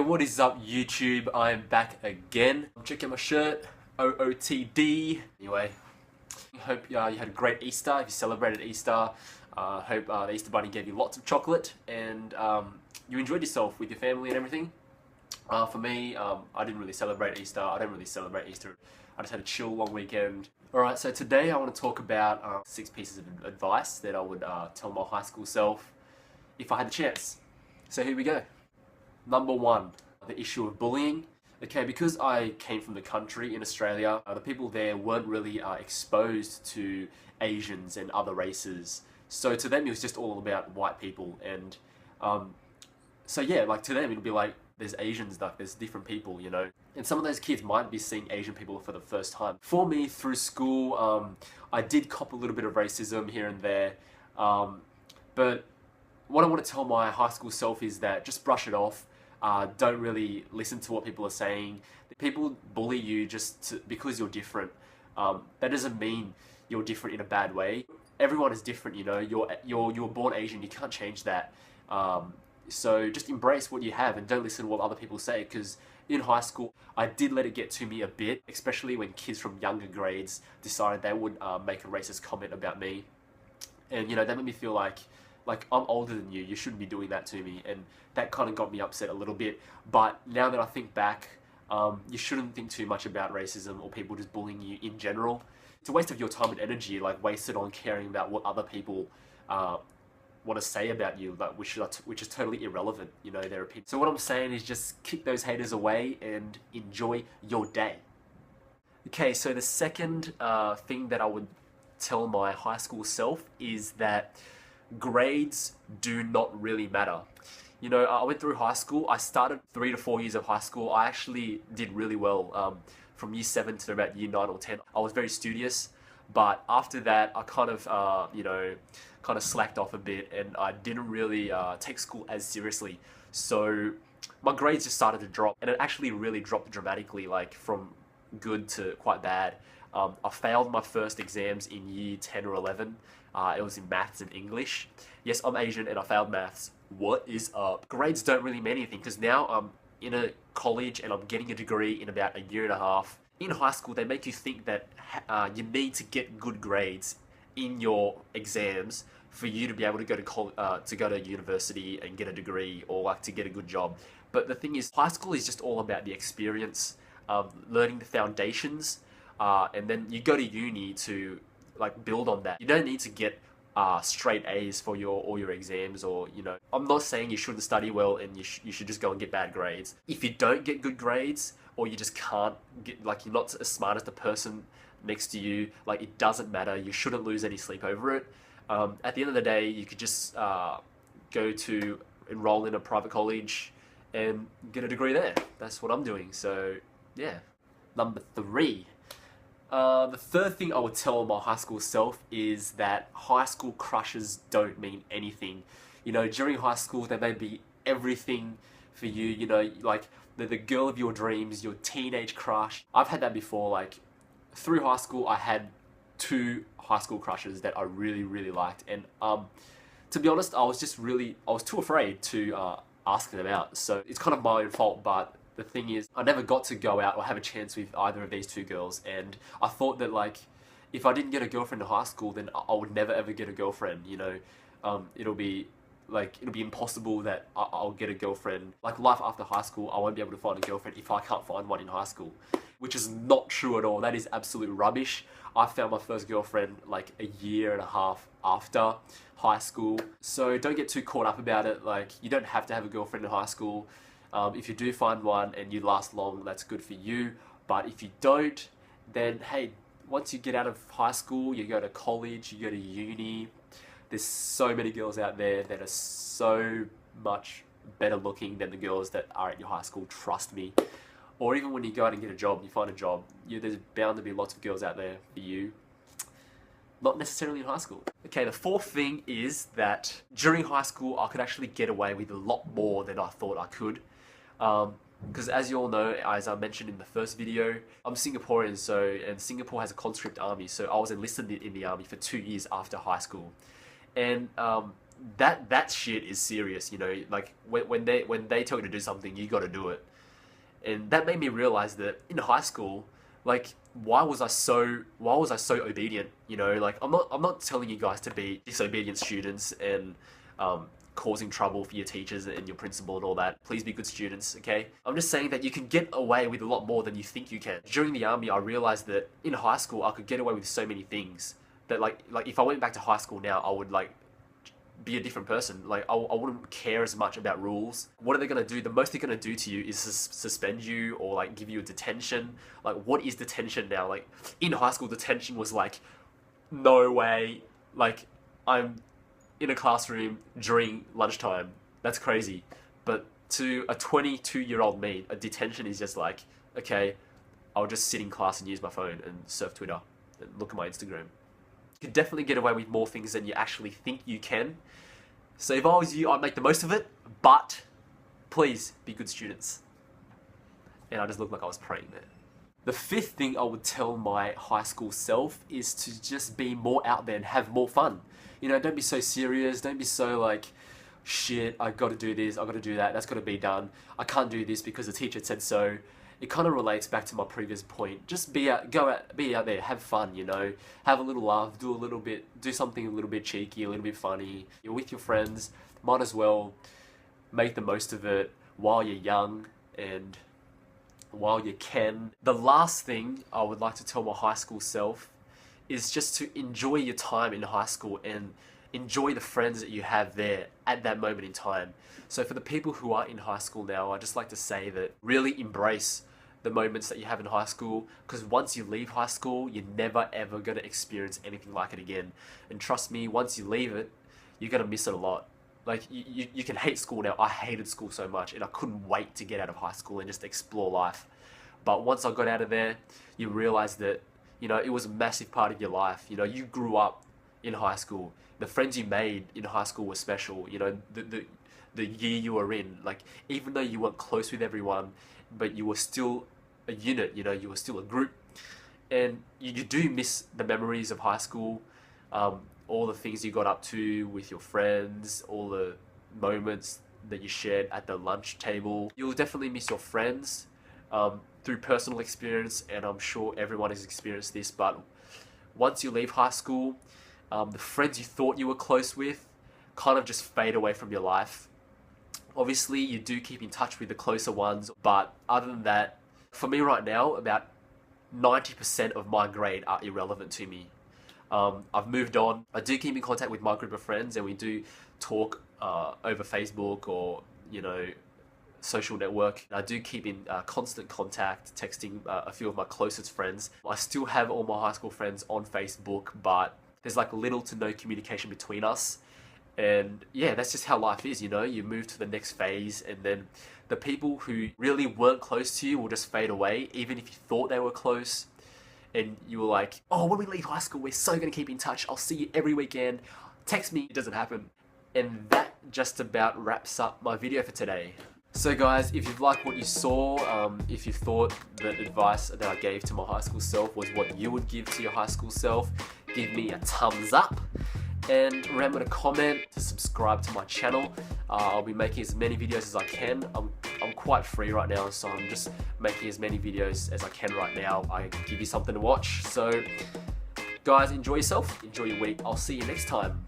What is up YouTube? I am back again. Check out my shirt, OOTD. Anyway, hope you had a great Easter. If you celebrated Easter, hope the Easter Bunny gave you lots of chocolate and you enjoyed yourself with your family and everything. For me, I didn't really celebrate Easter. I don't really celebrate Easter. I just had a chill long weekend. Alright, so today I want to talk about 6 pieces of advice that I would tell my high school self if I had the chance. So here we go. Number 1, the issue of bullying. Okay, because I came from the country in Australia, the people there weren't really exposed to Asians and other races. So to them it was just all about white people, and so yeah, like to them it'll be like there's Asians, like there's different people, you know. And some of those kids might be seeing Asian people for the first time. For me, through school, I did cop a little bit of racism here and there, but what I want to tell my high school self is that just brush it off. Don't really listen to what people are saying. People bully you because you're different. That doesn't mean you're different in a bad way. Everyone is different, you know. You're born Asian. You can't change that. So just embrace what you have and don't listen to what other people say. Because in high school, I did let it get to me a bit, especially when kids from younger grades decided they would make a racist comment about me, and you know that made me feel like I'm older than you shouldn't be doing that to me, and that kind of got me upset a little bit. But now that I think back, you shouldn't think too much about racism or people just bullying you in general. It's a waste of your time and energy, like wasted on caring about what other people want to say about you, like which is totally irrelevant, you know, their opinion. So what I'm saying is just kick those haters away and enjoy your day. Okay, so the second thing that I would tell my high school self is that grades do not really matter. You know, I went through high school. I started 3 to 4 years of high school. I actually did really well from year 7 to about year 9 or 10. I was very studious, but after that, I kind of, you know, kind of slacked off a bit, and I didn't really take school as seriously. So my grades just started to drop, and it actually really dropped dramatically, like from good to quite bad. I failed my first exams in year 10 or 11. It was in maths and English. Yes, I'm Asian and I failed maths. What is up? Grades don't really mean anything because now I'm in a college and I'm getting a degree in about a year and a half. In high school, they make you think that you need to get good grades in your exams for you to be able to go to university and get a degree, or like to get a good job. But the thing is, high school is just all about the experience, learning the foundations, and then you go to uni to like build on that. You don't need to get straight A's for all your exams, or you know. I'm not saying you shouldn't study well and you should just go and get bad grades. If you don't get good grades, or you just can't get, like you're not as smart as the person next to you, like it doesn't matter. You shouldn't lose any sleep over it. At the end of the day, you could just go to enroll in a private college and get a degree there. That's what I'm doing. So yeah. Number 3. The third thing I would tell my high school self is that high school crushes don't mean anything. You know, during high school, they may be everything for you, you know, like the girl of your dreams, your teenage crush. I've had that before, like through high school, I had 2 high school crushes that I really, really liked. And to be honest, I was too afraid to ask them out. So it's kind of my own fault, but the thing is, I never got to go out or have a chance with either of these 2 girls, and I thought that like, if I didn't get a girlfriend in high school, then I would never ever get a girlfriend, you know. It'll be impossible that I'll get a girlfriend. Like life after high school, I won't be able to find a girlfriend if I can't find one in high school, which is not true at all. That is absolute rubbish. I found my first girlfriend like a year and a half after high school. So don't get too caught up about it. Like you don't have to have a girlfriend in high school. If you do find one and you last long, that's good for you. But if you don't, then hey, once you get out of high school, you go to college, you go to uni, there's so many girls out there that are so much better looking than the girls that are at your high school, trust me. Or even when you go out and get a job, you find a job, there's bound to be lots of girls out there for you. Not necessarily in high school. Okay, the 4th thing is that during high school, I could actually get away with a lot more than I thought I could. Because as you all know, as I mentioned in the first video, I'm Singaporean, and Singapore has a conscript army, so I was enlisted in the army for 2 years after high school. And that shit is serious, you know. Like when they tell you to do something, you got to do it. And that made me realize that in high school, like, why was I so obedient? You know, like, I'm not telling you guys to be disobedient students and causing trouble for your teachers and your principal and all that. Please be good students, okay? I'm just saying that you can get away with a lot more than you think you can. During the army, I realized that in high school, I could get away with so many things that like if I went back to high school now, I would like be a different person. Like, I wouldn't care as much about rules. What are they going to do? The most they're going to do to you is suspend you or like give you a detention. Like, what is detention now? Like, in high school, detention was like, no way. Like, I'm in a classroom during lunchtime. That's crazy. But to a 22-year-old me, a detention is just like, okay, I'll just sit in class and use my phone and surf Twitter and look at my Instagram. You can definitely get away with more things than you actually think you can. So if I was you, I'd make the most of it, but please be good students. And I just looked like I was praying there. The fifth thing I would tell my high school self is to just be more out there and have more fun. You know, don't be so serious, don't be so like, shit, I gotta do this, I gotta do that, that's gotta be done. I can't do this because the teacher said so. It kind of relates back to my previous point. Just be out there, have fun, you know, have a little laugh, do something a little bit cheeky, a little bit funny. You're with your friends, might as well make the most of it while you're young and while you can. The last thing I would like to tell my high school self is just to enjoy your time in high school and enjoy the friends that you have there at that moment in time. So for the people who are in high school now, I just like to say that really embrace the moments that you have in high school, because once you leave high school, you're never ever going to experience anything like it again. And trust me, once you leave it, you're going to miss it a lot. Like, you can hate school now. I hated school so much and I couldn't wait to get out of high school and just explore life. But once I got out of there, you realize that, you know, it was a massive part of your life. You know, you grew up in high school. The friends you made in high school were special. You know, the year you were in, like, even though you weren't close with everyone, but you were still a unit, you know, you were still a group. And you do miss the memories of high school, all the things you got up to with your friends, all the moments that you shared at the lunch table. You'll definitely miss your friends through personal experience, and I'm sure everyone has experienced this, but once you leave high school, the friends you thought you were close with kind of just fade away from your life. Obviously, you do keep in touch with the closer ones, but other than that, for me right now, about 90% of my grade are irrelevant to me. I've moved on. I do keep in contact with my group of friends, and we do talk over Facebook or, you know, social network. I do keep in constant contact, texting a few of my closest friends. I still have all my high school friends on Facebook, but there's like little to no communication between us. And yeah, that's just how life is, you know. You move to the next phase, and then the people who really weren't close to you will just fade away, even if you thought they were close. And you were like, oh, when we leave high school, we're so going to keep in touch. I'll see you every weekend. Text me. It doesn't happen. And that just about wraps up my video for today. So guys, if you've liked what you saw, if you thought the advice that I gave to my high school self was what you would give to your high school self, give me a thumbs up. And remember to comment, to subscribe to my channel. I'll be making as many videos as I can. I'm quite free right now, so I'm just making as many videos as I can right now. I give you something to watch. So guys, enjoy yourself, enjoy your week. I'll see you next time.